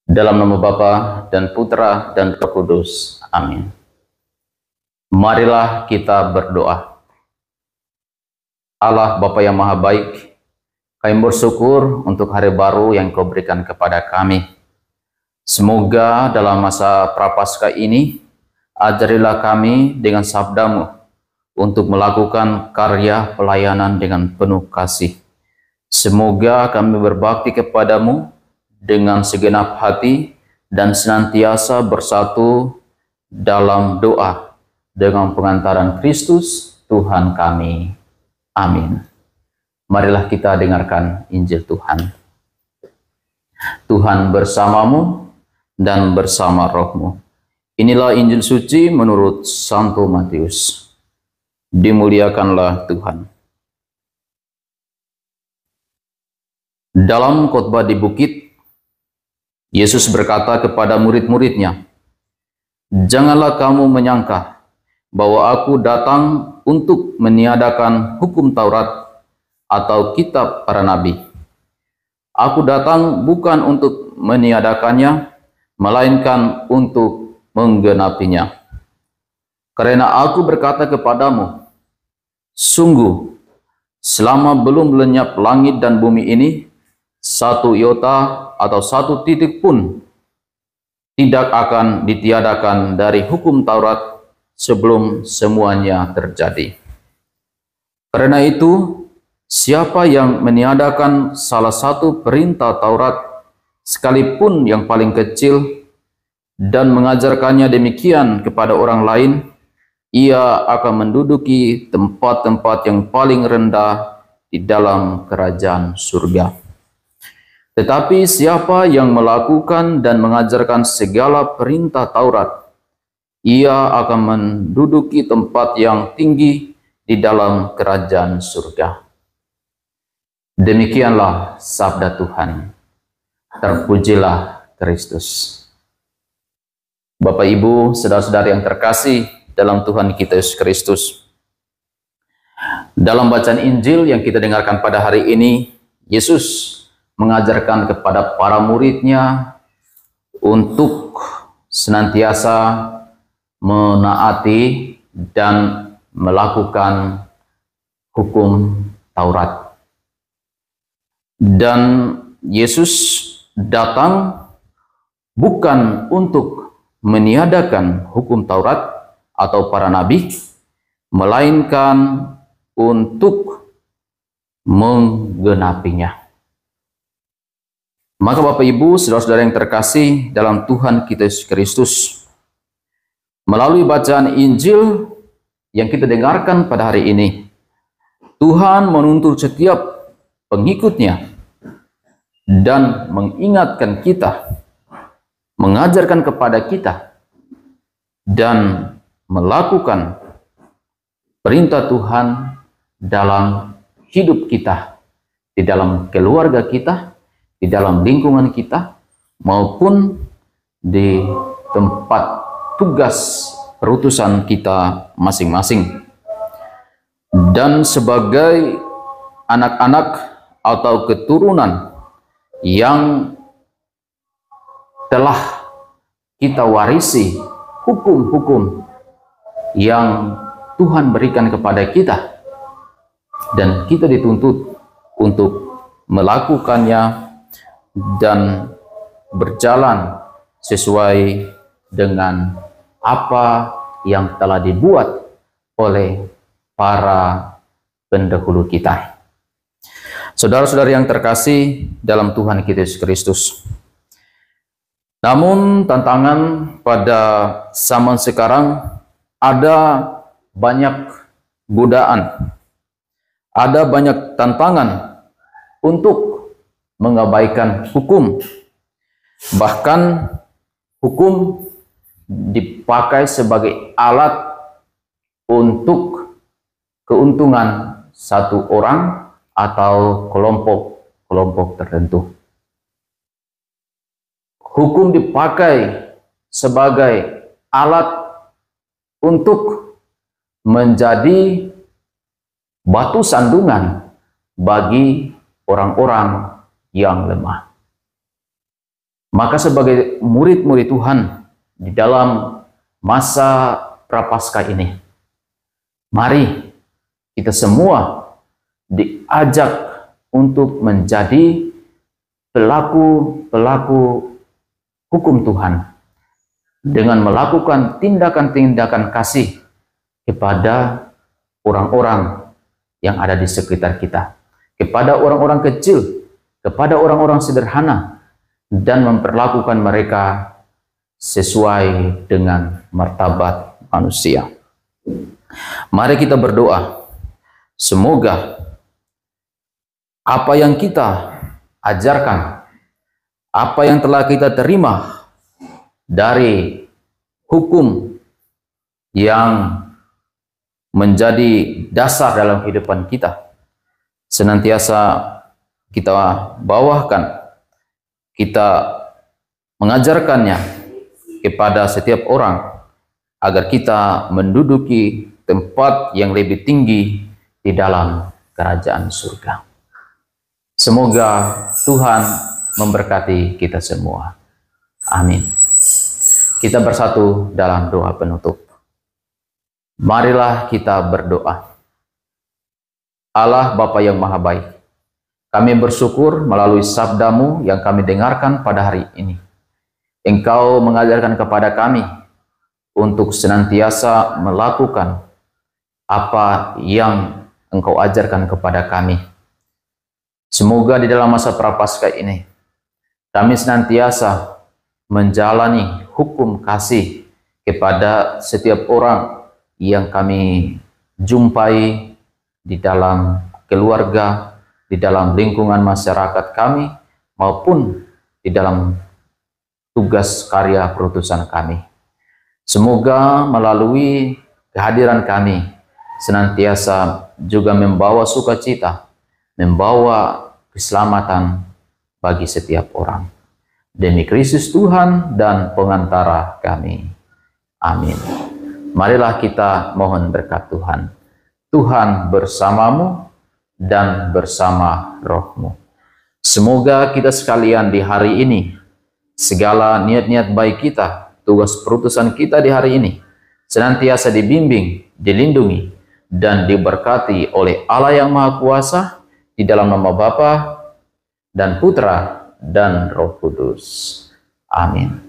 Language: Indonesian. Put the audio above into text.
Dalam nama Bapa dan Putra dan Roh Kudus. Amin. Marilah kita berdoa. Allah Bapa yang Maha Baik, kami bersyukur untuk hari baru yang Kau berikan kepada kami. Semoga dalam masa Prapaskah ini, ajarilah kami dengan sabda-Mu untuk melakukan karya pelayanan dengan penuh kasih. Semoga kami berbakti kepadamu dengan segenap hati dan senantiasa bersatu dalam doa dengan pengantaran Kristus Tuhan kami. Amin. Marilah kita dengarkan Injil Tuhan. Tuhan bersamamu dan bersama rohmu. Inilah Injil suci menurut Santo Matius. Dimuliakanlah Tuhan. Dalam khotbah di bukit, Yesus berkata kepada murid-muridnya, "Janganlah kamu menyangka bahwa aku datang untuk meniadakan hukum Taurat atau kitab para nabi. Aku datang bukan untuk meniadakannya, melainkan untuk menggenapinya. Karena aku berkata kepadamu, sungguh, selama belum lenyap langit dan bumi ini, satu iota atau satu titik pun tidak akan ditiadakan dari hukum Taurat sebelum semuanya terjadi. Karena itu, siapa yang meniadakan salah satu perintah Taurat, sekalipun yang paling kecil, dan mengajarkannya demikian kepada orang lain, ia akan menduduki tempat-tempat yang paling rendah di dalam kerajaan surga. Tetapi siapa yang melakukan dan mengajarkan segala perintah Taurat, ia akan menduduki tempat yang tinggi di dalam kerajaan surga." Demikianlah sabda Tuhan. Terpujilah Kristus. Bapak, Ibu, saudara-saudari yang terkasih dalam Tuhan kita Yesus Kristus. Dalam bacaan Injil yang kita dengarkan pada hari ini, Yesus mengajarkan kepada para muridnya untuk senantiasa menaati dan melakukan hukum Taurat. Dan Yesus datang bukan untuk meniadakan hukum Taurat atau para nabi, melainkan untuk menggenapinya. Maka Bapak Ibu, saudara-saudara yang terkasih dalam Tuhan kita Yesus Kristus, melalui bacaan Injil yang kita dengarkan pada hari ini, Tuhan menuntut setiap pengikutnya dan mengingatkan kita, mengajarkan kepada kita, dan melakukan perintah Tuhan dalam hidup kita, di dalam keluarga kita, di dalam lingkungan kita, maupun di tempat tugas perutusan kita masing-masing. Dan sebagai anak-anak atau keturunan yang telah kita warisi hukum-hukum yang Tuhan berikan kepada kita, dan kita dituntut untuk melakukannya dan berjalan sesuai dengan apa yang telah dibuat oleh para pendahulu kita. Saudara-saudari yang terkasih dalam Tuhan kita Yesus Kristus, namun tantangan pada zaman sekarang, ada banyak godaan, ada banyak tantangan untuk mengabaikan hukum. Bahkan hukum dipakai sebagai alat untuk keuntungan satu orang atau kelompok tertentu. Hukum dipakai sebagai alat untuk menjadi batu sandungan bagi orang-orang yang lemah. Maka sebagai murid-murid Tuhan di dalam masa Prapaskah ini, mari kita semua diajak untuk menjadi pelaku-pelaku hukum Tuhan dengan melakukan tindakan-tindakan kasih kepada orang-orang yang ada di sekitar kita, kepada orang-orang kecil, kepada orang-orang sederhana, dan memperlakukan mereka sesuai dengan martabat manusia. Mari kita berdoa, semoga apa yang kita ajarkan, apa yang telah kita terima dari hukum yang menjadi dasar dalam kehidupan kita, senantiasa kita bawakan, kita mengajarkannya kepada setiap orang, agar kita menduduki tempat yang lebih tinggi di dalam kerajaan surga. Semoga Tuhan memberkati kita semua. Amin. Kita bersatu dalam doa penutup. Marilah kita berdoa. Allah Bapa yang Maha Baik, kami bersyukur melalui sabda-Mu yang kami dengarkan pada hari ini. Engkau mengajarkan kepada kami untuk senantiasa melakukan apa yang Engkau ajarkan kepada kami. Semoga di dalam masa Prapaskah ini, kami senantiasa menjalani hukum kasih kepada setiap orang yang kami jumpai di dalam keluarga, di dalam lingkungan masyarakat kami, maupun di dalam tugas karya perutusan kami. Semoga melalui kehadiran kami senantiasa juga membawa sukacita, membawa keselamatan bagi setiap orang. Demi Kristus Tuhan dan pengantara kami. Amin. Marilah kita mohon berkat Tuhan. Tuhan bersamamu dan bersama rohmu. Semoga kita sekalian di hari ini, segala niat-niat baik kita, tugas perutusan kita di hari ini, senantiasa dibimbing, dilindungi, dan diberkati oleh Allah yang Maha Kuasa, di dalam nama Bapa dan Putra dan Roh Kudus. Amin.